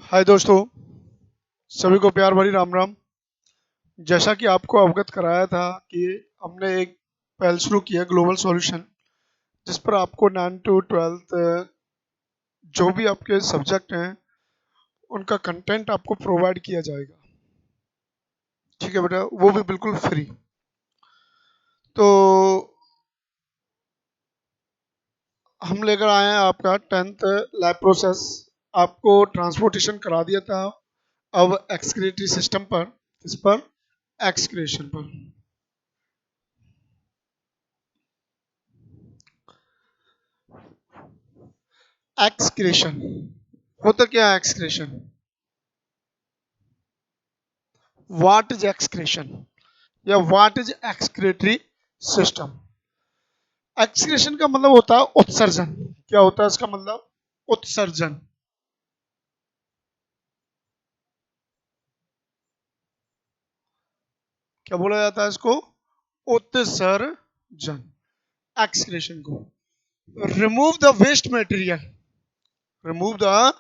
हाय दोस्तों, सभी को प्यार भरी राम राम। जैसा कि आपको अवगत कराया था कि हमने एक पहल शुरू की है ग्लोबल सॉल्यूशन, जिस पर आपको 9 to 12 जो भी आपके सब्जेक्ट हैं उनका कंटेंट आपको प्रोवाइड किया जाएगा। ठीक है बेटा, वो भी बिल्कुल फ्री। तो हम लेकर आए हैं आपका 10th लैब प्रोसेस। आपको ट्रांसपोर्टेशन करा दिया था, अब एक्सक्रीटरी सिस्टम पर, इस पर एक्सक्रेशन पर। एक्सक्रेशन होता क्या है? एक्सक्रेशन, व्हाट इज एक्सक्रेशन या what is excretory system? Excretion का मतलब होता है उत्सर्जन। क्या होता है इसका मतलब? उत्सर्जन। क्या बोला जाता है इसको? उत्सर्जन। एक्सक्रेशन को remove the waste material, remove the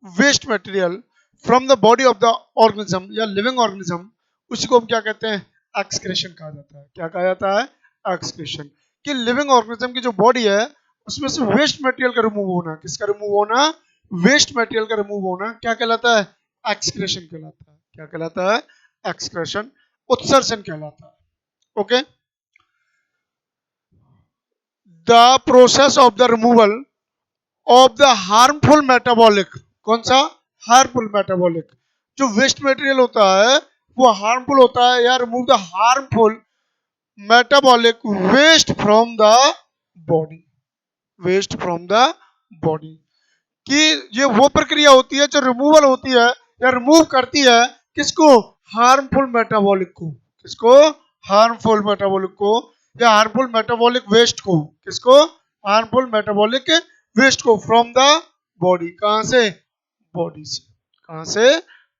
waste material from the body of the organism या लिविंग ऑर्गेनिज्म, उसी को हम क्या कहते हैं? एक्सक्रेशन कहा जाता है। क्या कहा जाता है? एक्सक्रेशन। कि लिविंग ऑर्गेनिज्म की जो बॉडी है उसमें से वेस्ट मटेरियल का रिमूव होना। किसका रिमूव होना? वेस्ट मटेरियल का रिमूव होना क्या कहलाता है? एक्सक्रेशन कहलाता है। क्या कहलाता है? एक्सक्रेशन, उत्सर्जन कहलाता है। Okay. The process of the removal of the harmful metabolic. कौन सा? Harmful metabolic. जो वेस्ट मटेरियल होता है वो हार्मफुल होता है। या remove the harmful metabolic waste from the body, waste from the body. कि ये वो प्रक्रिया होती है जो रिमूवल होती है या रिमूव करती है किसको? हार्मफुल मेटाबॉलिक को। किसको? हार्मफुल मेटाबॉलिक को या हार्मफुल मेटाबॉलिक वेस्ट को। किसको? हार्मफुल मेटाबॉलिक वेस्ट को फ्रॉम द बॉडी। कहां से? बॉडी से। कहां से?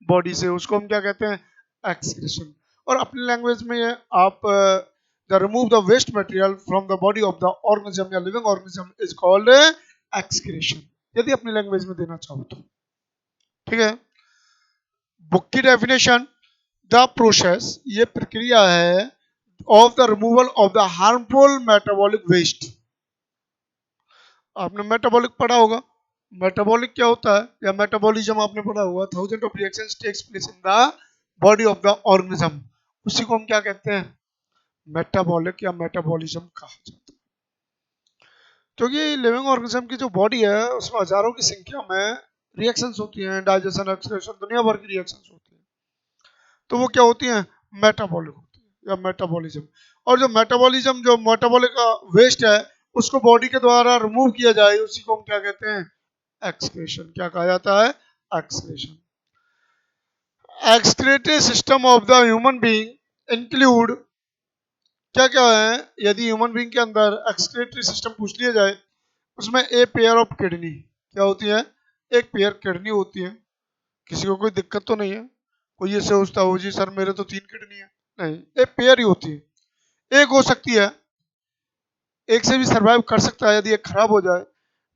बॉडी से। उसको हम क्या कहते हैं? एक्सक्रीशन। और अपनी लैंग्वेज में ये आप the remove the waste material from the body of the organism या living organism is called excretion, यदि अपनी लैंग्वेज में देना चाहो तो। ठीक है। बुक की डेफिनेशन, द प्रोसेस, ये प्रक्रिया है of the removal of the harmful metabolic waste. आपने मेटाबॉलिक पढ़ा होगा। मेटाबॉलिक क्या होता है या मेटाबॉलिज्म आपने पढ़ा होगा। Thousand of reactions takes place in the body of the organism, उसी को हम क्या कहते हैं? मेटाबॉलिक या मेटाबॉलिज्म कहा जाता है। क्योंकि लिविंग ऑर्गेनिज्म की जो बॉडी है उसमें हजारों की संख्या में रिएक्शंस होती हैं, डाइजेशन, एक्सक्रीशन, दुनिया भर की रिएक्शंस होती हैं। तो वो क्या होती हैं? मेटाबॉलिक होती है या मेटाबॉलिज्म। और जो मेटाबॉलिज्म, जो मेटाबॉलिक वेस्ट है उसको बॉडी के द्वारा रिमूव किया जाए, उसी को हम क्या कहते हैं? एक्सक्रीशन। क्या कहा जाता है? Excretion. Excretory system of the human being include, क्या क्या है? यदि ह्यूमन बीइंग के अंदर एक्सक्रीटरी सिस्टम पूछ लिया जाए, उसमें ए पेयर ऑफ किडनी। क्या होती है? एक पेयर किडनी होती है। किसी को कोई दिक्कत तो नहीं है? कोई ये सोचता हो जी सर मेरे तो 3 किडनी है? नहीं, एक पेयर ही होती है। एक हो सकती है, एक से भी सरवाइव कर सकता है यदि एक खराब हो जाए,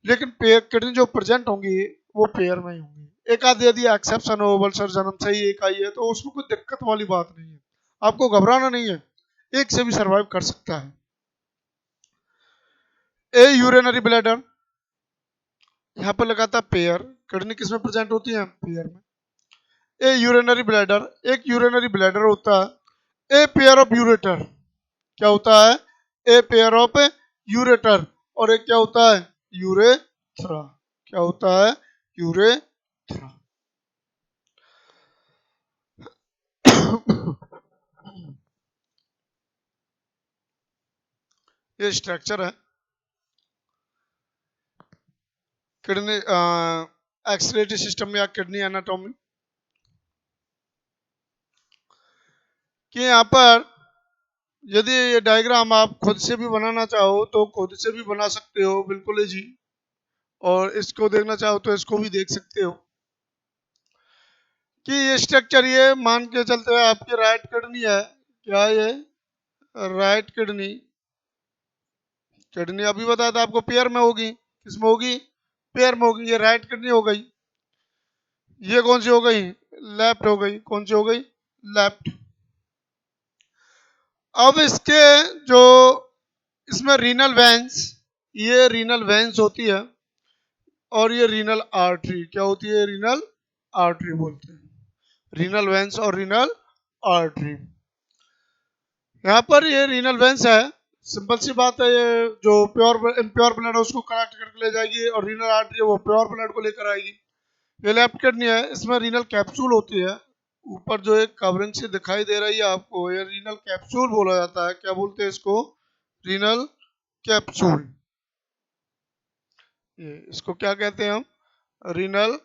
लेकिन पेयर किडनी जो प्रेजेंट होंगी वो पेयर में ही होंगी। एक आध यदि एक्सेप्शन हो, बल सर जन्म से ही एक आई है, तो उसमें कोई दिक्कत वाली बात नहीं है। आपको घबराना नहीं है, एक से भी सरवाइव कर सकता है। ए यूरिनरी ब्लैडर, यहाँ पर लगाता है पेयर। किडनी किसमें प्रेजेंट होती है? पेयर में। ए यूरिनरी ब्लैडर, एक यूरिनरी ब्लैडर होता है। ए पेयर ऑफ यूरेटर, क्या होता है? ए पेयर ऑफ यूरेटर। और एक क्या होता है? यूरेथ्रा। क्या होता है? यूरेथ्रा। ये स्ट्रक्चर है किडनी एक्सक्रीटरी सिस्टम या किडनी एनाटॉमी। कि यहाँ पर यदि ये डायग्राम आप खुद से भी बनाना चाहो तो खुद से भी बना सकते हो, बिल्कुल है जी। और इसको देखना चाहो तो इसको भी देख सकते हो। कि ये स्ट्रक्चर, ये मान के चलते हैं आपकी राइट किडनी है। क्या ये राइट किडनी? किडनी अभी बताया था आपको पेयर में होगी। किसमें होगी? पेयर में होगी। ये राइट किडनी हो गई। ये कौन सी हो गई, लेफ्ट हो गई, कौन सी हो गई, लेफ्ट। अब इसके जो इसमें रीनल वेंस, ये रीनल वेंस होती है और ये रीनल आर्टरी, क्या होती है, रीनल आर्टरी बोलते हैं, रीनल वेंस और रीनल आर्टरी। यहाँ पर ये रीनल वेंस है, सिंपल सी बात है, ये जो प्योर इम्प्योर ब्लड है उसको कलेक्ट करके ले जाएगी और रीनल आर्टरी है वो प्योर ब्लड को लेकर आएगी। ये लेफ्ट किडनी है, इसमें रीनल कैप्सूल होती है, ऊपर जो एक कवरिंग से दिखाई दे रही है आपको, ये रीनल कैप्सूल बोला जाता है, क्या बोलते हैं इसको, रीनल कैप्सूल। ये इसको क्या कहते हैं हम, रीनल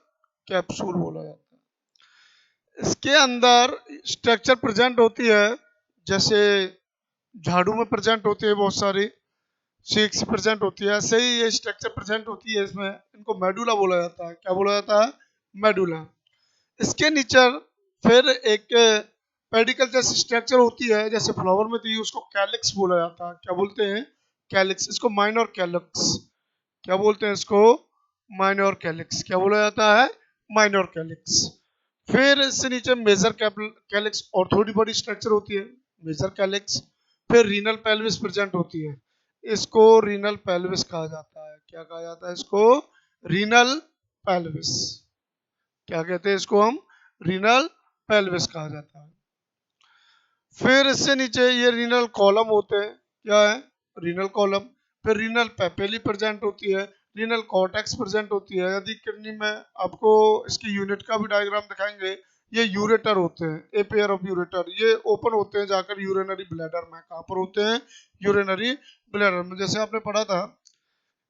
कैप्सूल बोला जाता है। इसके अंदर स्ट्रक्चर प्रेजेंट होती है, जैसे झाड़ू में प्रेजेंट होती है बहुत सारी सीक्स प्रेजेंट होती है, ऐसे ही ये स्ट्रक्चर प्रेजेंट होती है इसमें, इनको मेडुला बोला जाता है, क्या बोला जाता है, मेडुला। इसके नीचे फिर एक पेडिकल जैसी स्ट्रक्चर होती है, जैसे फ्लावर में थी, उसको कैलिक्स बोला जाता है, क्या बोलते हैं, कैलिक्स, इसको माइनर कैलिक्स, क्या बोलते हैं इसको, माइनर कैलिक्स, क्या बोला जाता है, माइनर कैलिक्स। फिर इससे नीचे मेजर कैलिक्स और थोड़ी बड़ी स्ट्रक्चर होती है, मेजर कैलिक्स। फिर रीनल पेल्विस प्रेजेंट होती है, इसको रीनल पेल्विस कहा जाता है, क्या कहा जाता है इसको, रीनल पेल्विस, क्या कहते हैं इसको हम, रीनल पेल्विस कहा जाता है। फिर इससे नीचे ये रीनल कॉलम होते हैं, क्या है, रीनल कॉलम। फिर रीनल पेपेली प्रेजेंट होती है, रीनल कॉर्टेक्स प्रेजेंट होती है। यदि किडनी में आपको इसकी यूनिट का भी डायग्राम दिखाएंगे, ये यूरेटर होते हैं, ए पेयर ऑफ यूरेटर, ये ओपन होते हैं जाकर यूरिनरी ब्लैडर में, कहाँ पर होते हैं, यूरिनरी ब्लैडर में, जैसे आपने पढ़ा था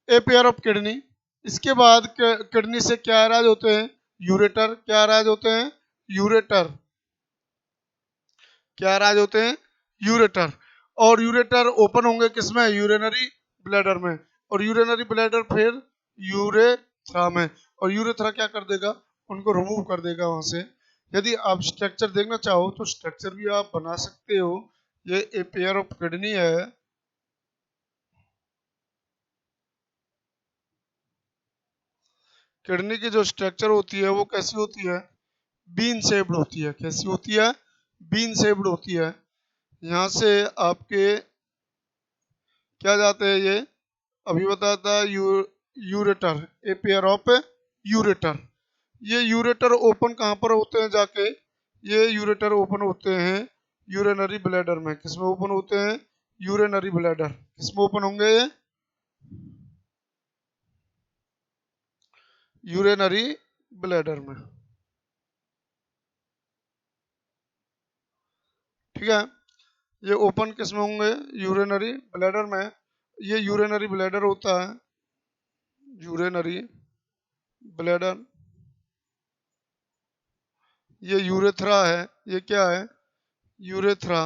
ए पेयर ऑफ किडनी। इसके बाद किडनी से क्या अराज होते हैं, यूरेटर, क्या अराज होते हैं, यूरेटर, क्या अराज होते हैं, यूरेटर। और यूरेटर ओपन होंगे किसमें, यूरिनरी ब्लैडर में, और यूरिनरी ब्लैडर फिर यूरेथ्रा में, और यूरेथ्रा क्या कर देगा, उनको रिमूव कर देगा वहां से। यदि आप स्ट्रक्चर देखना चाहो तो स्ट्रक्चर भी आप बना सकते हो। ये ए पेयर ऑफ किडनी है, किडनी की जो स्ट्रक्चर होती है वो कैसी होती है, बीन शेप्ड होती है, कैसी होती है, बीन शेप्ड होती है। यहाँ से आपके क्या जाते हैं, ये अभी बताया था ureter, A pair of ureter. ये यूरेटर ओपन कहाँ पर होते हैं जाके, ये यूरेटर ओपन होते हैं यूरिनरी ब्लैडर में, किसमें ओपन होते हैं, यूरिनरी ब्लैडर, किसमें ओपन होंगे ये, यूरिनरी ब्लैडर में, ठीक है। ये ओपन किसमें होंगे, यूरिनरी ब्लैडर में। ये यूरिनरी ब्लैडर होता है, यूरिनरी ब्लैडर। ये यूरेथ्रा है, ये क्या है, यूरेथ्रा,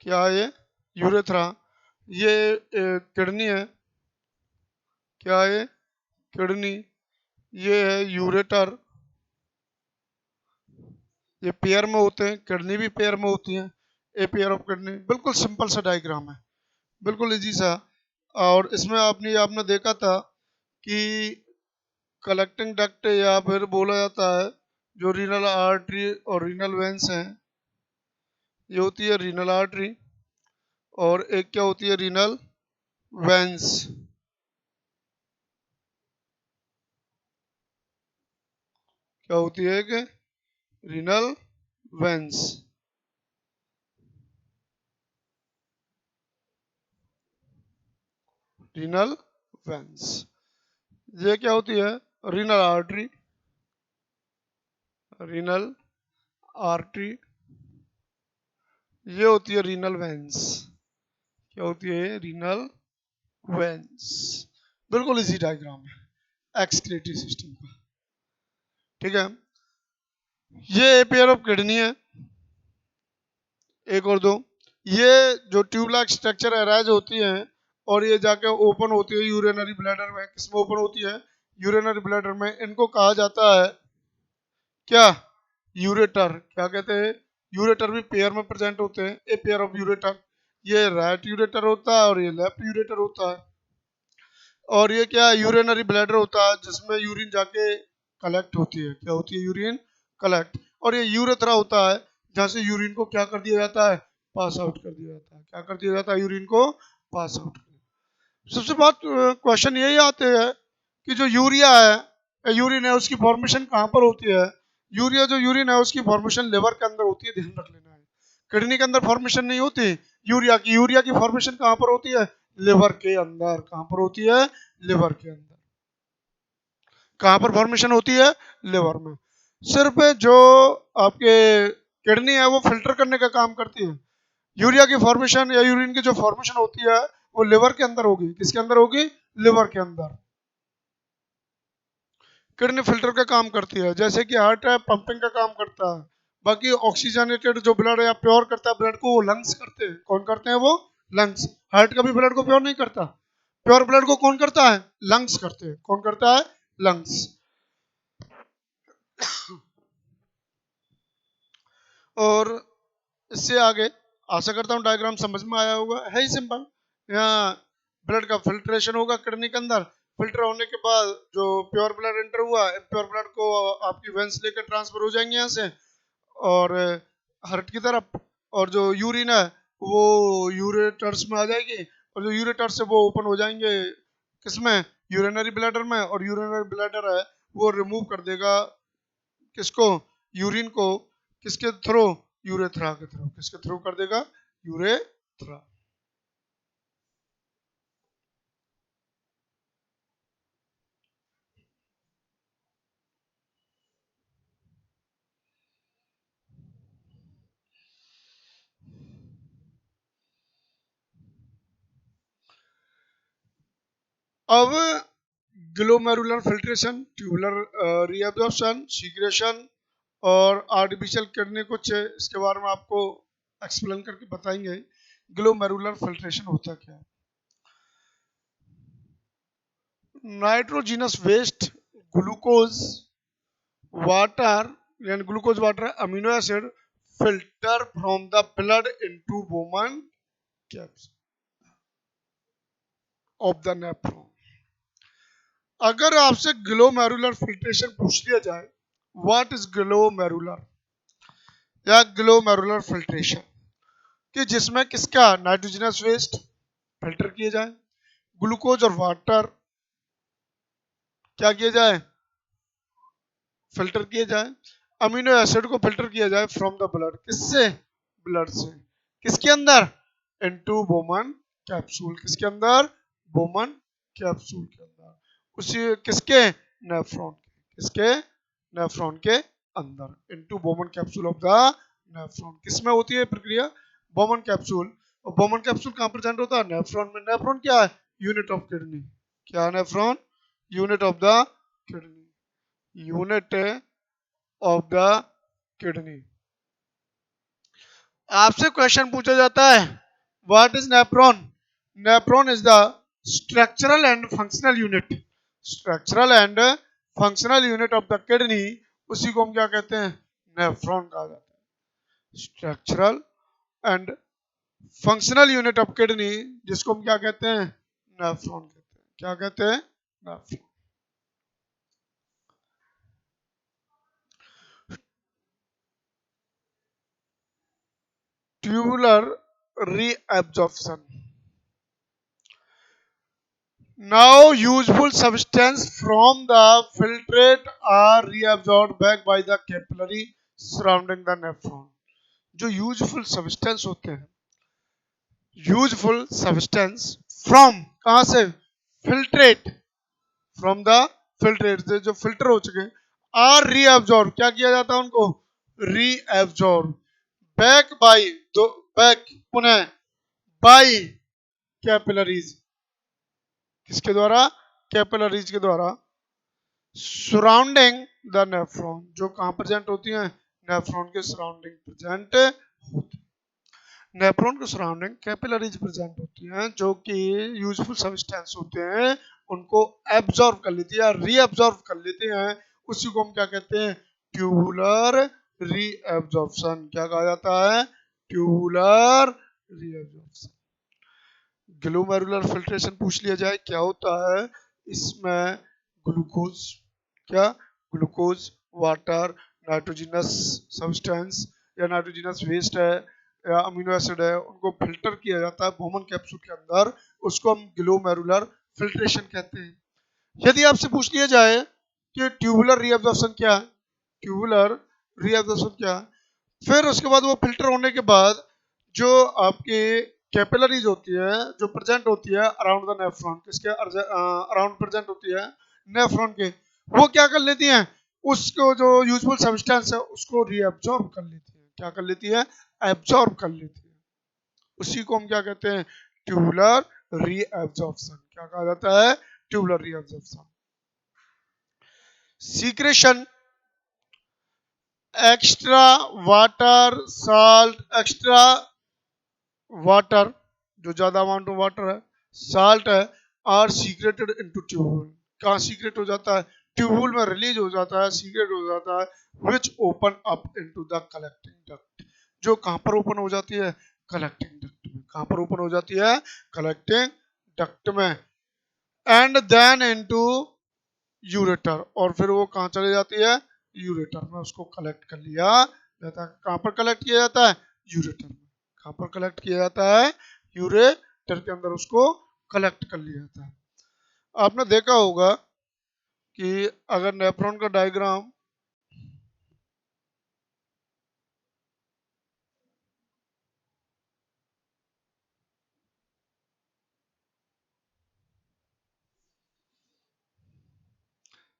क्या है ये, यूरेथ्रा। ये किडनी है, क्या है, किडनी। ये है यूरेटर, ये पेयर में होते हैं, किडनी भी पेयर में होती है, ए पेयर ऑफ किडनी। बिल्कुल सिंपल सा डायग्राम है, बिल्कुल इजी सा। और इसमें आपने आपने देखा था कि कलेक्टिंग डक्ट या फिर बोला जाता है जो रीनल आर्टरी और रीनल वेंस हैं, ये होती है रीनल आर्टरी, और एक क्या होती है, रीनल वेंस। क्या होती है कि रीनल वेंस, रीनल वेंस। ये क्या होती है, रीनल आर्टरी, रीनल आर्टरी। ये होती है रीनल वेंस, क्या होती है, रीनल वेंस। बिल्कुल इजी डायग्राम है एक्सक्रीटरी सिस्टम का, ठीक है। ये पेयर ऑफ किडनी है, एक और दो। ये जो ट्यूब लाइक स्ट्रक्चर अराइज होती है और ये जाके ओपन होती है यूरिनरी ब्लैडर में, किसमें ओपन होती है, यूरिनरी ब्लैडर में। इनको कहा जाता है क्या, यूरेटर, क्या कहते हैं, यूरेटर भी पेयर में प्रेजेंट होते हैं, ए पेयर ऑफ यूरेटर। ये राइट यूरेटर होता है और ये लेफ्ट यूरेटर होता है। और ये क्या यूरिनरी ब्लैडर होता है जिसमें यूरिन जाके कलेक्ट होती है। क्या होती है? Urine collect. और ये यूरेथ्रा होता है जहाँ से यूरिन को क्या कर दिया जाता है? पास आउट कर दिया जाता है। क्या कर दिया जाता है? यूरिन को पास आउट। सबसे बात क्वेश्चन यही आते हैं कि जो यूरिया है, यूरिन है, उसकी फॉर्मेशन कहाँ पर होती है? यूरिया जो यूरिन है उसकी फॉर्मेशन लिवर के अंदर होती है, ध्यान रख लेना है। किडनी के अंदर फॉर्मेशन नहीं होती यूरिया की। यूरिया की फॉर्मेशन कहाँ पर होती है? लिवर के अंदर। कहाँ पर होती है? लिवर के अंदर। कहाँ पर फॉर्मेशन होती है? लिवर में। सिर्फ जो आपके किडनी है वो फिल्टर करने का काम करती है। यूरिया की फॉर्मेशन या यूरिन की जो फॉर्मेशन होती है वो लिवर के अंदर होगी। किसके अंदर होगी? लिवर के अंदर। किडनी फिल्टर का काम करती है, जैसे कि हार्ट है पंपिंग का काम करता है। बाकी ऑक्सीजनेटेड जो ब्लड है या प्योर करता है ब्लड को, वो लंग्स करते हैं। कौन करते हैं? वो लंग्स। हार्ट का भी ब्लड को प्योर नहीं करता। प्योर ब्लड को कौन करता है? लंग्स करते हैं। कौन करता है? लंग्स। और इससे आगे आशा करता हूँ डायग्राम समझ में आया होगा। है ही सिंपल। यहाँ ब्लड का फिल्ट्रेशन होगा किडनी के अंदर। फिल्टर होने के बाद जो प्योर ब्लड एंटर हुआ, प्योर ब्लड को आपकी वेंस लेकर ट्रांसफर हो जाएंगे यहाँ से और हार्ट की तरफ। और जो यूरिन है वो यूरेटर्स में आ जाएगी, और जो यूरेटर्स है वो ओपन हो जाएंगे किसमें? यूरिनरी ब्लैडर में। और यूरिनरी ब्लैडर है वो रिमूव कर देगा किसको? यूरिन को। किसके थ्रू? यूरेथ्रा के थ्रू। किसके थ्रू कर देगा? यूरेथ्रा। अब ग्लोमेरुलर फिल्ट्रेशन, ट्यूबुलर रीअब्जॉर्प्शन, सीग्रेशन और आर्टिफिशियल किडनी, कुछ इसके बारे में आपको एक्सप्लेन करके बताएंगे। ग्लोमेरुलर फिल्ट्रेशन होता क्या है? नाइट्रोजिनस वेस्ट, ग्लूकोज वाटर यानी glucose water, amino acid filter from the blood into Bowman caps of the nephron. अगर आपसे ग्लोमेरुलर फिल्ट्रेशन पूछ लिया जाए, व्हाट इज ग्लोमेरुलर या ग्लोमेरुलर फिल्ट्रेशन, कि जिसमें किसका? नाइट्रोजनस वेस्ट फिल्टर किए जाए, ग्लूकोज और वाटर क्या किए जाए? फिल्टर किए जाए, अमीनो एसिड को फिल्टर किया जाए फ्रॉम द ब्लड। किससे? ब्लड से। किसके अंदर? Into Boman capsule. किसके अंदर? बोमन कैप्सूल के अंदर। उसी किसके? नेफ्रॉन के। किसके? नेफ्रॉन के अंदर। Into Bowman capsule of the nephron. किसमें होती है प्रक्रिया? Bowman capsule. और बोमन कैप्सूल कहाँ प्रेजेंट होता है? नेफ्रॉन में। नेफ्रॉन क्या है? Unit of kidney. क्या है nephron? Unit of the kidney. Unit of the kidney. आपसे क्वेश्चन पूछा जाता है, what is nephron? Nephron is the structural and functional unit. Structural and functional unit of the kidney, उसी को हम क्या कहते हैं? नेफ्रॉन कहा जाता है। Structural and functional unit of kidney, जिसको हम क्या कहते हैं? नेफ्रॉन कहते हैं। क्या कहते हैं? Nephron. Tubular reabsorption. Now useful substance from the filtrate are reabsorbed back by the capillary surrounding the nephron. जो यूजफुल सब्सटेंस होते हैं, यूजफुल सब्सटेंस फ्रॉम कहां से? फिल्ट्रेट। फ्रॉम द फिल्ट्रेट से जो फिल्टर हो चुके हैं, आर रीअब्जॉर्ब। क्या किया जाता है उनको? रीअब्जॉर्ब बैक बाय दो, बैक पुनः बाय कैपिलरीज। किसके द्वारा? कैपिलरीज के द्वारा। सराउंडिंग द नेफ्रॉन, जो कहां प्रेजेंट होती हैं? नेफ्रॉन के सराउंडिंग प्रेजेंट होती है। नेफ्रॉन के सराउंडिंग कैपिलरीज प्रेजेंट होती हैं, जो कि यूजफुल सब्सटेंस होते हैं, उनको एब्जॉर्ब कर लेती है या रीअब्जॉर्ब कर लेते हैं। उसी को हम क्या कहते हैं? Tubular reabsorption. क्या कहा जाता है? Tubular reabsorption. ग्लोमेरुलर फिल्ट्रेशन पूछ लिया जाए क्या होता है? इसमें ग्लूकोज, क्या? ग्लूकोज, वाटर, नाइट्रोजिनस सब्सटेंस या नाइट्रोजिनस वेस्ट है या अमीनो एसिड है, उनको फिल्टर किया जाता है बोमन कैप्सूल के अंदर। उसको हम ग्लोमेरुलर फिल्ट्रेशन कहते हैं। यदि आपसे पूछ लिया जाए कि ट्यूबुलर रीअब्जॉर्प्शन क्या है, ट्यूबुलर रीअब्जॉर्प्शन क्या है, फिर उसके बाद वो फिल्टर होने के बाद जो आपकी कैपिलरीज होती है जो प्रेजेंट होती है अराउंड द नेफ्रॉन, किसके अराउंड प्रेजेंट होती है, नेफ्रॉन के, वो क्या कर लेती हैं, उसको जो यूजफुल सब्सटेंस है उसको रीअब्जॉर्ब कर लेती है। क्या कर लेती है? एब्जॉर्ब कर लेती है। उसी को हम क्या कहते हैं? Tubular reabsorption. क्या कहा जाता है? Tubular reabsorption. Secretion, extra water salt, extra water जो ज्यादा अमाउंट ऑफ वाटर है, साल्ट है, आर सीक्रेटेड इनटू ट्यूबुल। कहाँ सीक्रेट हो जाता है? ट्यूबुल में रिलीज हो जाता है, सीक्रेट हो जाता है, which open up into the collecting duct. जो कहाँ पर ओपन हो जाती है? कलेक्टिंग डक्ट में। कहाँ पर ओपन हो जाती है? कलेक्टिंग डक्ट में। एंड देन इनटू यूरेटर, और फिर वो कहाँ चली जाती है? यूरेटर में उसको कलेक्ट कर लिया जाता है। कहाँ पर कलेक्ट किया जाता है? यूरेटर में। कहाँ पर कलेक्ट किया जाता है? यूरेटर के अंदर उसको कलेक्ट कर लिया जाता है। आपने देखा होगा कि अगर नेफ्रॉन का डायग्राम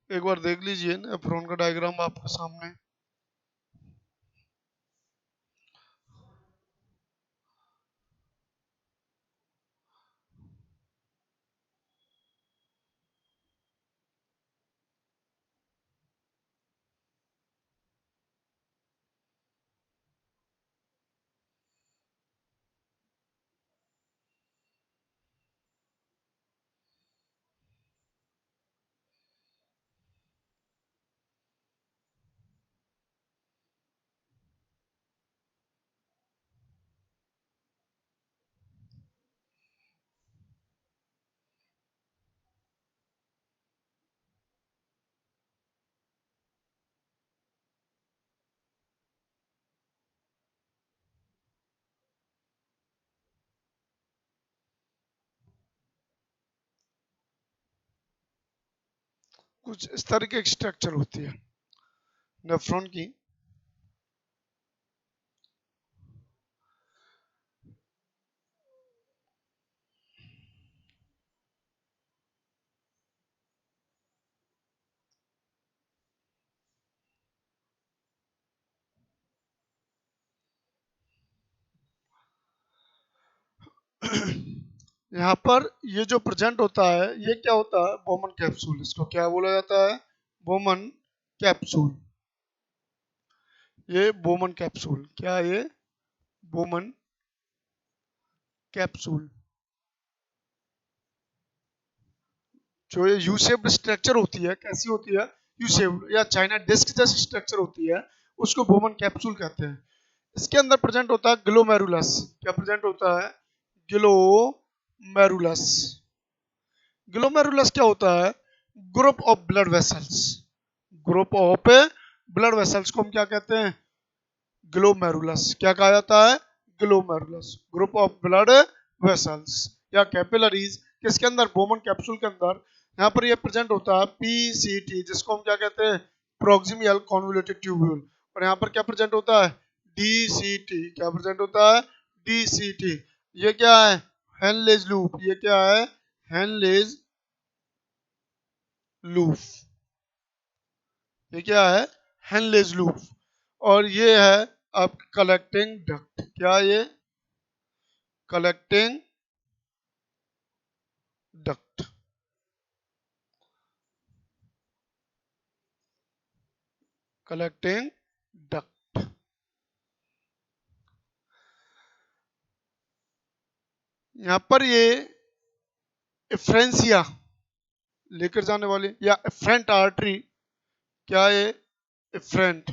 एक बार देख लीजिए, नेफ्रॉन का डायग्राम आपके सामने। कुछ इस तरह की स्ट्रक्चर होती है नेफ्रॉन की। यहाँ पर ये जो प्रेजेंट होता है ये क्या होता है? Bowman capsule. इसको क्या बोला जाता है? Bowman capsule. ये बोमन कैप्सूल क्या है? ये बोमन कैप्सूल। जो ये यू शेप्ड स्ट्रक्चर होती है, कैसी होती है? यू शेप्ड या चाइना डिस्क जैसी स्ट्रक्चर होती है, उसको बोमन कैप्सूल कहते हैं। इसके अंदर प्रेजेंट होता है ग्लोमेरुलस। क्या प्रेजेंट होता है? ग्लोमेरुलस। ग्लोमेरुलस क्या होता है? Group of blood vessels. Group of blood vessels को हम क्या कहते हैं? ग्लोमेरुलस। क्या कहा जाता है? Glomerulus. Group of blood vessels या कैपिलरीज किसके अंदर? बोमन कैप्सूल के अंदर। यहाँ पर ये प्रेजेंट होता है पीसीटी, जिसको हम क्या कहते हैं? Proximal convoluted tubule. और यहाँ पर क्या प्रेजेंट होता है? डीसीटी। क्या प्रेजेंट होता है? डीसीटी। ये क्या है? Henle's loop. ये क्या है? Henle's loop. ये क्या है? Henle's loop. और ये है अब कलेक्टिंग डक्ट। क्या ये? Collecting duct. Collecting duct. यहाँ पर ये एफ्रेंसिया लेकर जाने वाली या एफ्रेंट आर्टरी। क्या ये? Afferent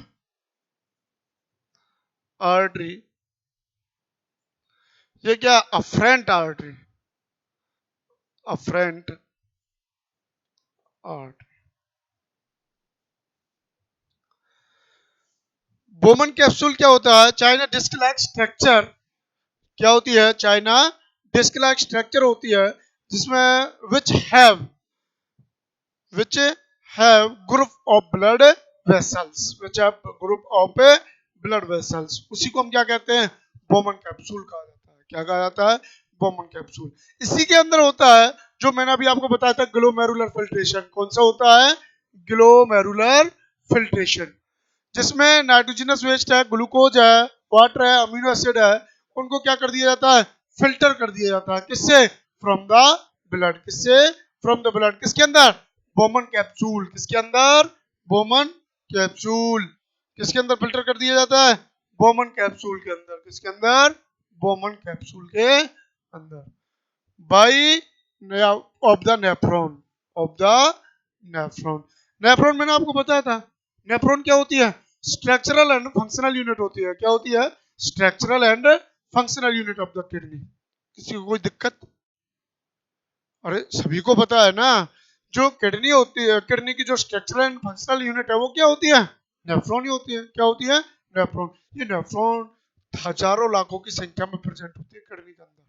artery. ये क्या? Afferent artery. Afferent artery. Bowman capsule क्या होता है? चाइना डिस्क लाइक स्ट्रक्चर क्या होती है? चाइना डिस्क लाइक स्ट्रक्चर होती है जिसमें which have group of blood which have group of blood vessels, उसी को हम क्या कहते हैं? बोमन कैप्सूल कहा जाता है। क्या कहा जाता है? Bowman capsule. इसी के अंदर होता है जो मैंने अभी आपको बताया था, ग्लोमेरुलर फिल्ट्रेशन। कौन सा होता है? ग्लोमेरुलर फिल्ट्रेशन, जिसमें नाइट्रोजनस वेस्ट है, ग्लूकोज है, वाटर है, अमीनो एसिड है, उनको क्या कर दिया जाता है? फिल्टर कर दिया जाता है। किससे? From the blood. किससे? From the blood. किसके अंदर? Bowman capsule. किसके अंदर? Bowman capsule. किसके अंदर फिल्टर कर दिया जाता है? बोमन कैप्सूल के अंदर। किसके अंदर? बोमन कैप्सूल के अंदर। By of the nephron. Of the nephron. Nephron मैंने आपको बताया था। नेफ्रॉन क्या होती है? स्ट्रक्चरल एंड फंक्शनल यूनिट होती है। क्या होती है? Structural and functional unit of the kidney. किसी को कोई दिक्कत? अरे सभी को पता है ना, जो किडनी होती है, किडनी की जो स्ट्रक्चरल एंड फंक्शनल यूनिट है वो क्या होती है? नेफ्रॉन ही होती है। क्या होती है? नेफ्रॉन। ये नेफ्रॉन हजारों लाखों की संख्या में प्रेजेंट होती है किडनी के अंदर।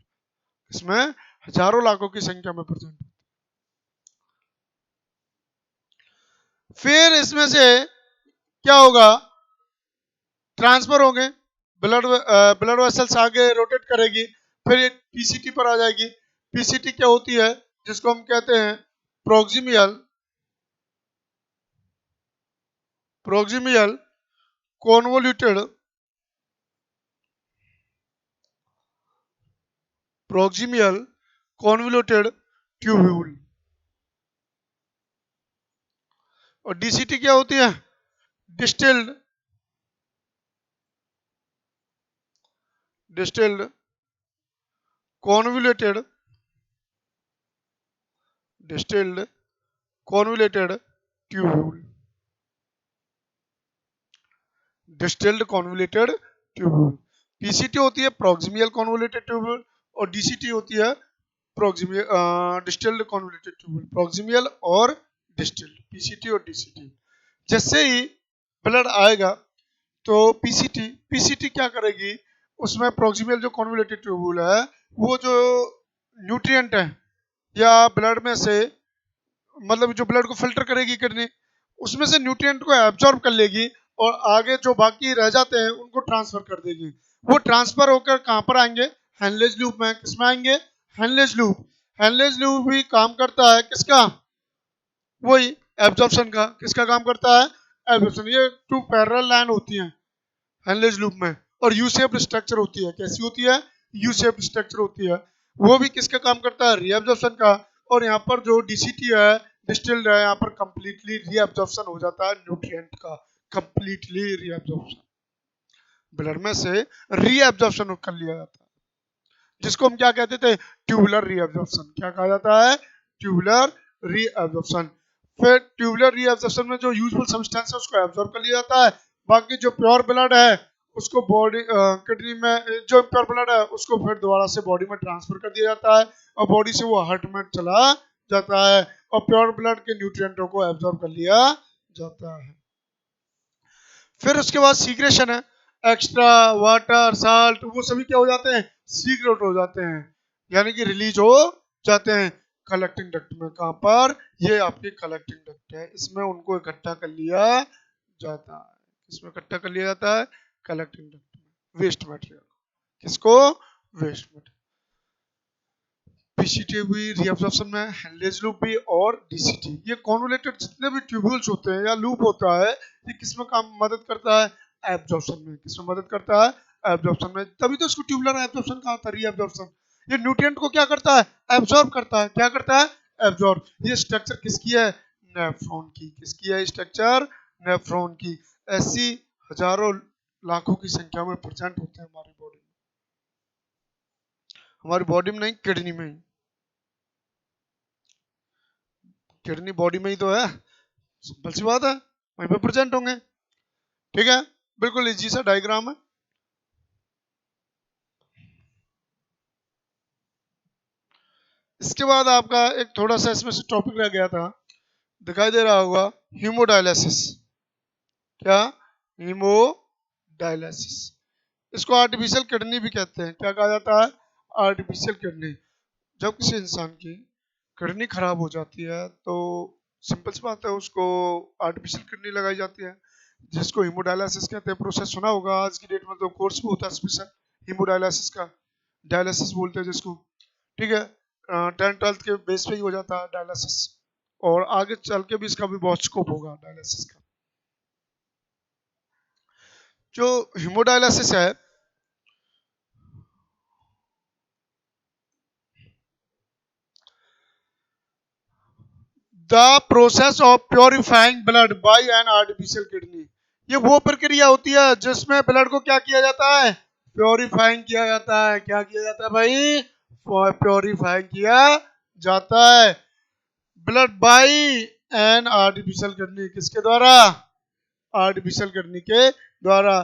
इसमें हजारों लाखों की संख्या में प्रेजेंट होती है। फिर इसमें से क्या होगा? ट्रांसफर होंगे, ब्लड वेसल्स आगे रोटेट करेगी, फिर ये पीसीटी पर आ जाएगी। पीसीटी क्या होती है? जिसको हम कहते हैं प्रोक्सिमियल प्रोक्सिमियल कॉन्वोल्यूटेड प्रोक्सिमियल कॉन्वोल्यूटेड ट्यूब्यूल। और डीसीटी क्या होती है? Distilled distilled convoluted distilled convoluted tubule. Distilled convoluted tubule. PCT होती है प्रोक्सिमियल कॉन्वोल्यूटेड ट्यूब्यूल और डीसीटी होती है प्रोक्सिमियल डिस्टिल्ड कॉन्वोल्यूटेड ट्यूब्यूल। प्रोक्सिमियल और डिस्टिल्ड, पीसीटी और डीसीटी। जैसे ही ब्लड आएगा तो पीसीटी पीसीटी क्या करेगी? उसमें प्रोक्सिमियल जो कॉन्वोल्यूटेड ट्यूब्यूल है वो जो न्यूट्रिएंट है या ब्लड में से, मतलब जो ब्लड को फिल्टर करेगी किडनी, उसमें से न्यूट्रिएंट को एब्जॉर्ब कर लेगी और आगे जो बाकी रह जाते हैं उनको ट्रांसफर कर देगी। वो ट्रांसफर होकर कहाँ पर आएंगे? हेनलेज लूप में। किसमें आएंगे? Henle's loop. हेनलेज लूप भी काम करता है किसका? वही एब्जॉर्प्शन का। किसका काम करता है? एब्जॉर्प्शन। ये टू पैरेलल लाइन होती हैं हेनलेज लूप में और यू शेप्ड स्ट्रक्चर होती है। कैसी होती है? यू शेप्ड स्ट्रक्चर होती है। वो भी किसका काम करता है? रीएब्जॉर्प्शन का। और यहाँ पर जो डीसीटी है, डिस्टिल्ड है, यहाँ पर कंप्लीटली रीएब्जॉर्प्शन हो जाता है न्यूट्रिएंट का। कंप्लीटली रीएब्जॉर्प्शन, ब्लड में से रीएब्जॉर्प्शन कर लिया जाता है, जिसको हम क्या कहते थे? Tubular reabsorption. क्या कहा जाता है? Tubular reabsorption. फिर ट्यूबुलर रीएब्जॉर्प्शन में जो यूजफुल सब्सटेंस है उसको एब्जॉर्ब कर लिया जाता है। बाकी जो प्योर ब्लड है उसको बॉडी किडनी में, जो प्योर ब्लड है उसको फिर दोबारा से बॉडी में ट्रांसफर कर दिया जाता है और बॉडी से वो हार्ट में चला जाता है और प्योर ब्लड के न्यूट्रिएंटों को एब्जॉर्ब कर लिया जाता है। फिर उसके बाद सीक्रेशन है, एक्स्ट्रा वाटर साल्ट वो सभी क्या हो जाते हैं? सीक्रेट हो जाते हैं, यानी कि रिलीज हो जाते हैं कलेक्टिंग डक्ट में। कहां पर? ये आपकी कलेक्टिंग डक्ट है, इसमें उनको इकट्ठा कर लिया जाता है। इसमें इकट्ठा कर लिया जाता है कलेक्टिंग डक्ट में वेस्ट मटेरियल। किसको? Waste material. पीसीटी भी रीअब्जॉर्प्शन में, हेनलेज लूप भी और डीसीटी। ये कॉन्वोलेटेड जितने भी ट्यूब्यूल्स होते हैं या लूप होता है, ये किसमें काम मदद करता है? एब्जॉर्प्शन में। किसमें मदद करता है? एब्जॉर्प्शन में। तभी तो इसको ट्यूबुलर एब्जॉर्प्शन कहा था, रीअब्जॉर्प्शन। ये न्यूट्रिएंट को क्या करता है? एब्जॉर्ब करता है। क्या करता है? एब्जॉर्ब। ये स्ट्रक्चर किसकी है? नेफ्रॉन की। किसकी है स्ट्रक्चर? नेफ्रॉन की। ऐसी हजारों लाखों की संख्या में प्रेजेंट होते हैं हमारी बॉडी में। हमारी बॉडी में नहीं, किडनी में ही। किडनी बॉडी में ही तो है, सिंपल सी बात है, वहीं पे प्रेजेंट होंगे। ठीक है, बिल्कुल इजी सा डायग्राम है। इसके बाद आपका एक थोड़ा सा इसमें से टॉपिक रह गया था, दिखाई दे रहा होगा, हीमोडायलिसिस। क्या? हीमोडायलिसिस। डायलिसिस। इसको आर्टिफिशियल किडनी भी कहते हैं। क्या कहा जाता है? Artificial kidney. जब किसी इंसान की किडनी खराब हो जाती है तो सिंपल सी बात है, उसको आर्टिफिशियल किडनी लगाई जाती है, जिसको हीमोडायलिसिस कहते हैं। प्रोसेस सुना होगा, आज की डेट में तो कोर्स भी होता है स्पेशल हीमोडायलिसिस का, डायलिसिस बोलते हैं जिसको। ठीक है, 10th-12th के बेस पे ही हो जाता है डायलिसिस, और आगे चल के भी इसका भी बहुत स्कोप होगा डायलिसिस का। जो हीमोडायलिसिस है, the process of purifying blood bye an artificial kidney. ये वो प्रक्रिया होती है जिसमें ब्लड को क्या किया जाता है? प्योरीफाइंग किया जाता है। क्या किया जाता है भाई? प्योरीफाइंग किया जाता है blood bye an artificial kidney. किसके द्वारा? आर्टिफिशियल किडनी के द्वारा।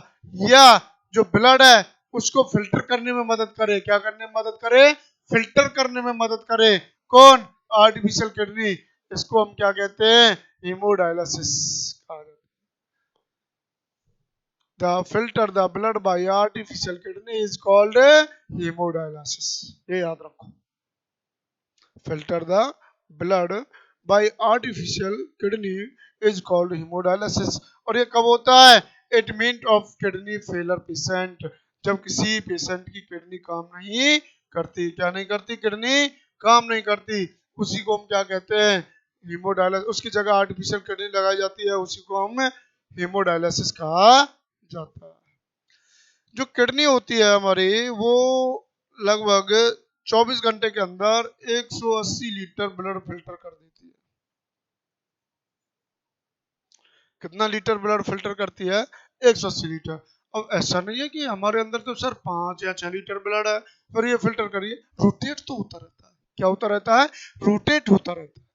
या जो ब्लड है उसको फिल्टर करने में मदद करे। क्या करने में मदद करे? फिल्टर करने में मदद करे। कौन? Artificial kidney. इसको हम क्या कहते हैं? Haemodialysis. The filter the blood bye artificial kidney is called haemodialysis. ये याद रखो, filter the blood bye artificial kidney is called haemodialysis. और ये कब होता है? It mean of kidney failure patient. जब किसी पेशेंट की किडनी काम नहीं करती। क्या नहीं करती? किडनी काम नहीं करती, उसी को हम क्या कहते हैं? हीमोडायलिसिस। उसकी जगह आर्टिफिशियल किडनी लगाई जाती है, उसी को हम हीमोडायलिसिस कहा जाता है। जो किडनी होती है हमारी, वो लगभग 24 घंटे के अंदर 180 लीटर ब्लड फिल्टर कर देती है। कितना लीटर ब्लड फिल्टर करती है? 180 लीटर। अब ऐसा नहीं है कि हमारे अंदर तो सर 5 या 6 लीटर ब्लड है और ये फिल्टर करिए। रोटेट तो होता रहता है। क्या होता रहता है? रोटेट होता रहता है।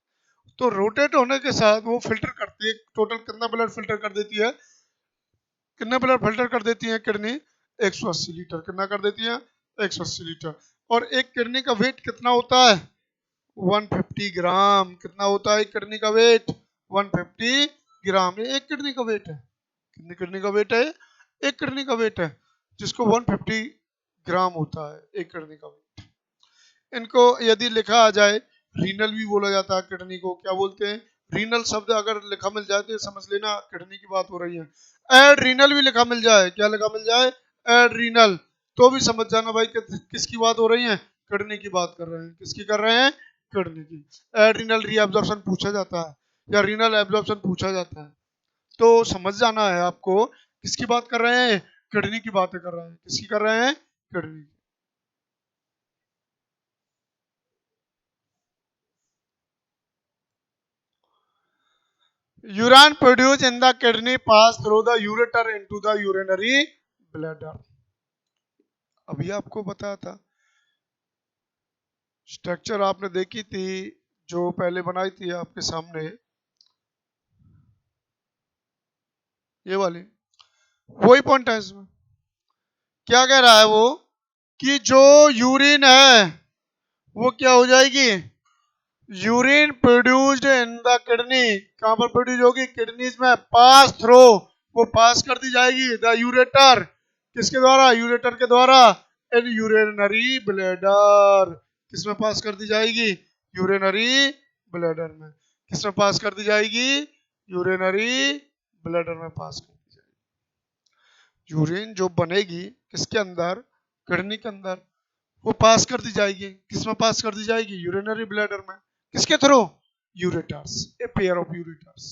तो रोटेट होने के साथ वो फिल्टर करती है। टोटल कितना ब्लड फिल्टर कर देती है? कितना ब्लड फिल्टर कर देती है किडनी? 180 लीटर। कितना कर देती है? 180 लीटर। और एक किडनी का वेट कितना होता है? 150 ग्राम। कितना होता है एक किडनी का वेट? 150 ग्राम। ये एक किडनी का वेट है। कितनी किडनी का वेट है? एक किडनी का वेट है, जिसको 150 ग्राम होता है एक किडनी का वेट। इनको यदि लिखा आ जाए, रीनल भी बोला जाता है किडनी को। क्या बोलते हैं? रीनल शब्द अगर लिखा मिल जाए तो समझ लेना किडनी की बात हो रही है। एड्रीनल भी लिखा मिल जाए, क्या लिखा मिल जाए? एड्रीनल, तो भी समझ जाना भाई किसकी बात हो रही है? किडनी की बात कर रहे हैं। किसकी कर रहे हैं? किडनी की। एड्रीनल रीअब्जॉर्प्शन पूछा जाता है या रीनल एब्जॉर्प्शन पूछा जाता है, तो समझ जाना है आपको किसकी बात कर रहे हैं? किडनी की बातें कर रहे हैं। किसकी कर रहे हैं? Kidney. Urine produced in the kidney pass through the ureter into the urinary bladder. अभी आपको बताया था, स्ट्रक्चर आपने देखी थी जो पहले बनाई थी आपके सामने, ये वाली। वही पॉइंट है इसमें। क्या कह रहा है वो? कि जो यूरिन है वो क्या हो जाएगी? Urine produced in the kidney. कहां पर प्रोड्यूस होगी? किडनीज में। पास थ्रो, वो पास कर दी जाएगी द यूरेटर। किसके द्वारा? यूरेटर के द्वारा। इन यूरिनरी ब्लैडर। किसमें पास कर दी जाएगी? यूरिनरी ब्लैडर में। किसमें पास कर दी जाएगी? यूरिनरी ब्लैडर में पास कर दी जाएगी। यूरिन जो बनेगी किसके अंदर? किडनी के अंदर। वो पास कर दी जाएगी। किसमें पास कर दी जाएगी? यूरिनरी ब्लैडर में। किसके थ्रू? Ureters, a pair of ureters.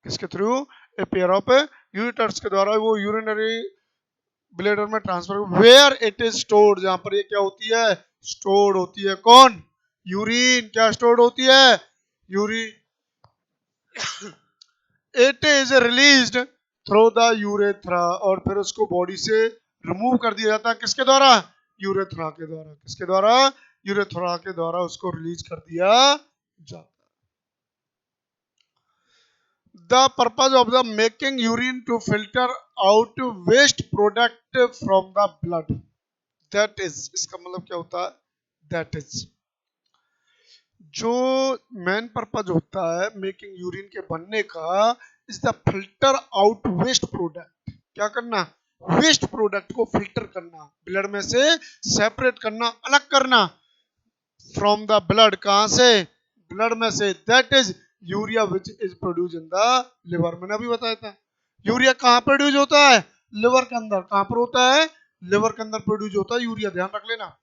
किसके थ्रू? ए पेयर ऑफ यूरेटर्स के द्वारा वो यूरिनरी ब्लैडर में transfer. Where it is stored, जहां पर ये क्या होती है? स्टोर्ड होती है। कौन? यूरिन। क्या स्टोर्ड होती है? Urine. It is released through the urethra, और फिर उसको बॉडी से रिमूव कर दिया जाता है। किसके द्वारा? यूरेथ्रा के द्वारा। किसके द्वारा? यूरेथ्रा के द्वारा उसको रिलीज कर दिया जाता है। The purpose of the making urine to filter out waste product from the blood, that is, इसका मतलब क्या होता है? That is, जो मेन पर्पज होता है मेकिंग यूरिन के बनने का, is the filter out waste product. क्या करना? वेस्ट प्रोडक्ट को फिल्टर करना, ब्लड में से सेपरेट करना, अलग करना फ्रॉम द ब्लड, कहां से, ब्लड में से, that is urea which is produce in the liver. मैंने अभी बताया था यूरिया कहां प्रोड्यूस होता है, लिवर के अंदर। कहां पर होता है, लिवर के अंदर प्रोड्यूस होता है यूरिया, ध्यान रख लेना।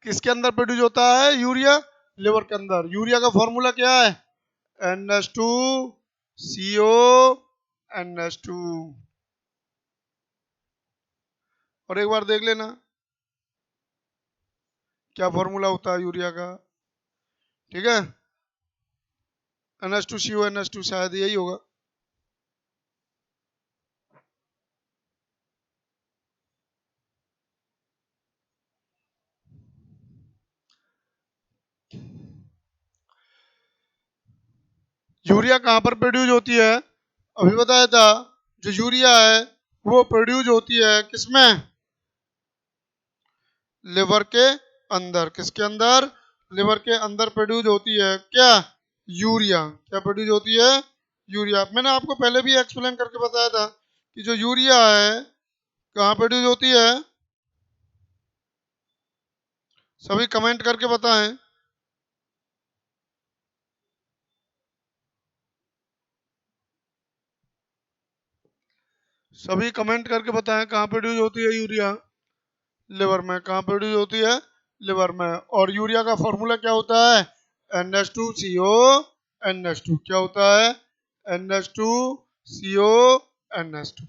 किसके अंदर प्रोड्यूस होता है यूरिया, लिवर के अंदर। यूरिया का फॉर्मूला क्या है, NH2CO NH2। और एक बार देख लेना क्या फॉर्मूला होता है यूरिया का, ठीक है, NH2CO NH2 शायद यही होगा। यूरिया कहां पर प्रोड्यूस होती है, अभी बताया था, जो यूरिया है वो प्रोड्यूस होती है किसमें, लिवर के अंदर। किसके अंदर, लिवर के अंदर प्रोड्यूस होती है क्या, यूरिया। क्या प्रोड्यूस होती है, यूरिया। मैंने आपको पहले भी एक्सप्लेन करके बताया था कि जो यूरिया है कहाँ प्रोड्यूस होती है, सभी कमेंट करके बताएं। सभी कमेंट करके बताएं कहाँ प्रोड्यूस होती है यूरिया, लिवर में। कहाँ प्रोड्यूस होती है, लिवर में। और यूरिया का फॉर्मूला क्या होता है, NH2CO NH2। क्या होता है, NH2CO NH2।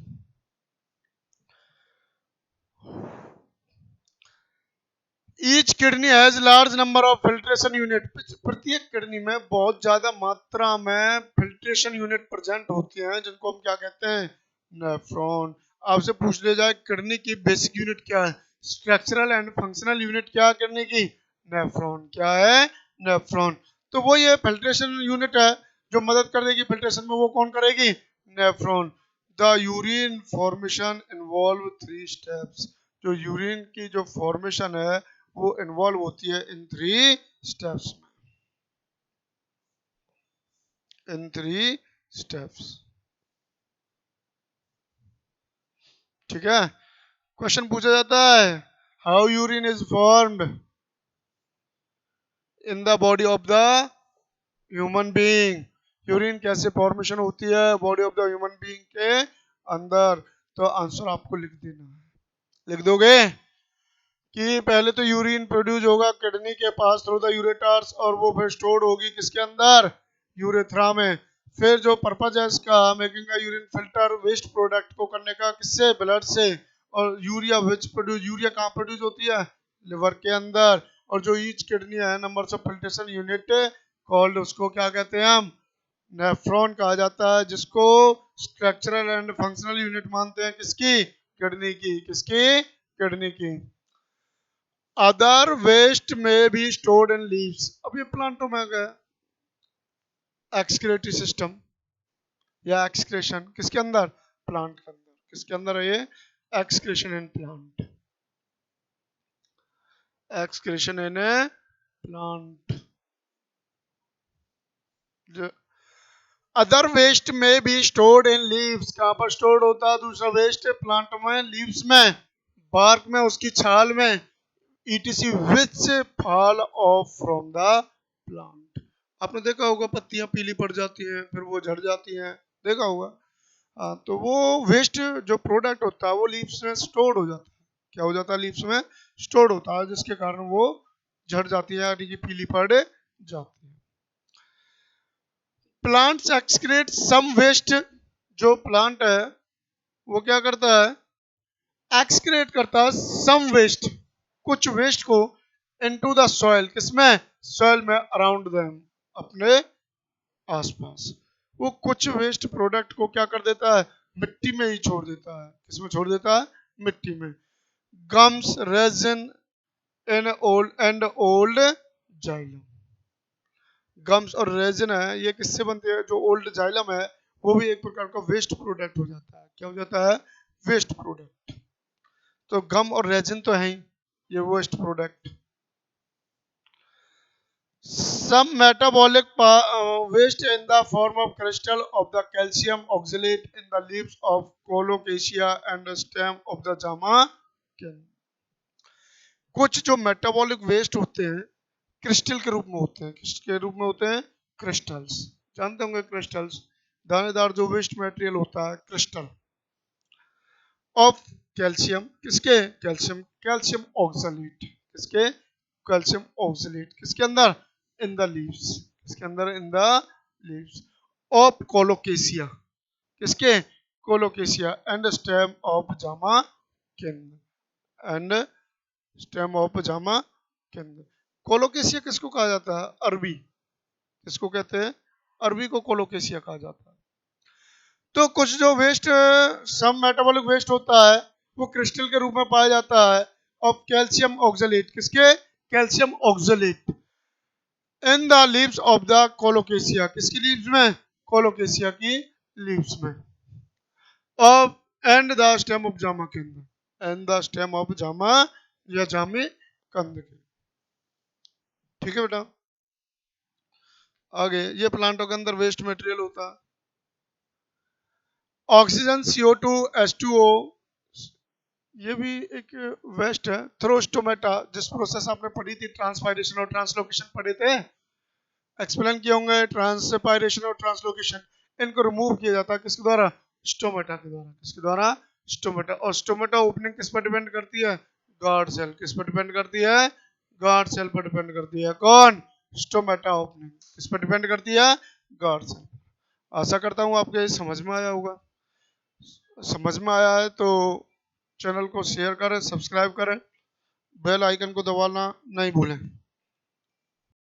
Each kidney has large number of filtration unit. प्रत्येक किडनी में बहुत ज्यादा मात्रा में फिल्ट्रेशन यूनिट प्रेजेंट होते हैं, जिनको हम क्या कहते हैं, नेफ्रॉन। आपसे पूछ लिया जाए किडनी की बेसिक यूनिट क्या है, स्ट्रक्चरल एंड फंक्शनल यूनिट क्या है किडनी की, नेफ्रॉन। क्या है, नेफ्रॉन। तो वो ये फिल्ट्रेशन यूनिट है जो मदद कर देगी फिल्ट्रेशन में, वो कौन करेगी, nephron. The urine formation involve 3 steps. जो यूरिन की जो फॉर्मेशन है वो इन्वॉल्व होती है इन 3 स्टेप्स में, इन 3 स्टेप्स। ठीक है, क्वेश्चन पूछा जाता है, how urine is formed in the body of the human being. Urine कैसे फॉर्मेशन होती है body of the human being के अंदर। तो आंसर आपको लिख देना है, लिख दोगे कि पहले तो यूरिन प्रोड्यूस होगा किडनी के पास थ्रू द यूरेटर्स, और वो फिर स्टोर्ड होगी किसके अंदर, यूरेथ्रा में। फिर जो पर्पज है इसका, मेकिंग का यूरिन फिल्टर वेस्ट प्रोडक्ट को करने का, किससे, ब्लड से। और यूरिया विच प्रोड्यूस, यूरिया कहाँ प्रोड्यूस होती है, लिवर के अंदर। और जो ईच किडनी है number of filtration unit called, उसको क्या कहते हैं हम, नेफ्रॉन कहा जाता है, जिसको स्ट्रक्चरल एंड फंक्शनल यूनिट मानते हैं किसकी, किडनी की। किसकी, किडनी की। अदर वेस्ट में भी स्टोर्ड इन लीव्स। अब ये प्लांटों में गया, एक्सक्रेटरी सिस्टम या एक्सक्रेशन किसके अंदर, प्लांट के अंदर। किसके अंदर है ये, excretion in plant, excretion in plant. Other waste में भी स्टोर्ड इन लीव्स। कहां पर स्टोर्ड होता है दूसरा वेस्ट, प्लांट में, लीव्स में, बार्क में, उसकी छाल में। ETC which fall off from the plant। आपने देखा होगा पत्तियां पीली पड़ जाती हैं फिर वो झड़ जाती हैं, देखा होगा। तो वो वेस्ट जो प्रोडक्ट होता है वो लीव्स में स्टोर्ड हो जाता है। क्या हो जाता है, लीव्स में स्टोर्ड होता है, जिसके कारण वो झड़ जाती है, यानी कि पीली पड़ जाती है। Plants excrete some waste. जो प्लांट है वो क्या करता है, एक्सक्रेट करता है सम वेस्ट, कुछ वेस्ट को, इनटू द सॉइल, किसमें, सॉइल में, अराउंड देम, अपने आसपास। वो कुछ वेस्ट प्रोडक्ट को क्या कर देता है, मिट्टी में ही छोड़ देता है। किसमें छोड़ देता है, मिट्टी में। Gums resin in old xylem. Gums और रेजिन है, ये किससे बनते हैं, जो ओल्ड जाइलम है वो भी एक प्रकार का वेस्ट प्रोडक्ट हो जाता है। क्या हो जाता है, वेस्ट प्रोडक्ट। तो गम और रेजिन तो है ही ये waste product. some metabolic waste in the form of crystal of the calcium oxalate in the leaves of colocasia and the stem of the jama cane. कुछ जो मेटाबॉलिक वेस्ट होते हैं क्रिस्टल के रूप में होते हैं, किसके रूप में होते हैं? क्रिस्टल्स। जानते होंगे क्रिस्टल्स, दानेदार जो वेस्ट मटेरियल होता है, क्रिस्टल ऑफ कैल्शियम, किसके? कैल्शियम, कैल्शियम ऑक्सलेट, किसके? कैल्शियम ऑक्सलेट, किसके अंदर? इन द लीव्स, किसके अंदर? In the leaves of colocasia, किसके? कोलोकेसिया एंड स्टेम ऑफ जामा किन, एंड स्टेम ऑफ जामा किन। कोलोकेसिया किसको कहा जाता है? अरबी, किसको कहते हैं? अरबी को कोलोकेसिया कहा जाता है। तो कुछ जो वेस्ट, सम मेटाबॉलिक वेस्ट होता है वो क्रिस्टल के रूप में पाया जाता है ऑफ कैल्शियम ऑक्सलेट, किसके? Calcium oxalate in the leaves of the colocasia, किसकी लीव्स में? कोलोकेसिया की लीव्स में। Of and the stem of जामा कंद, एंड द स्टेम ऑफ जामा या जामे कंद के। ठीक है बेटा, आगे ये प्लांटों के अंदर वेस्ट मटेरियल होता है। ऑक्सीजन, CO2, H2O, ये भी एक वेस्ट है। थ्रो स्टोमेटा, जिस प्रोसेस आपने पढ़ी थी, ट्रांसपायरेशन और ट्रांसलोकेशन पढ़े थे, एक्सप्लेन किए होंगे, ट्रांसपायरेशन और ट्रांसलोकेशन, इनको रिमूव किया जाता है किसके द्वारा? स्टोमेटा के द्वारा, किसके द्वारा? स्टोमेटा। और स्टोमेटा ओपनिंग किस पर डिपेंड करती है? Guard cell. किस पर डिपेंड करती है? गार्ड सेल पर डिपेंड करती है। कौन? स्टोमेटा ओपनिंग किस पर डिपेंड करती है? Guard cell. आशा करता हूँ आपके समझ में आया होगा। समझ में आया है तो चैनल को शेयर करें, सब्सक्राइब करें, बेल आइकन को दबाना नहीं भूलें।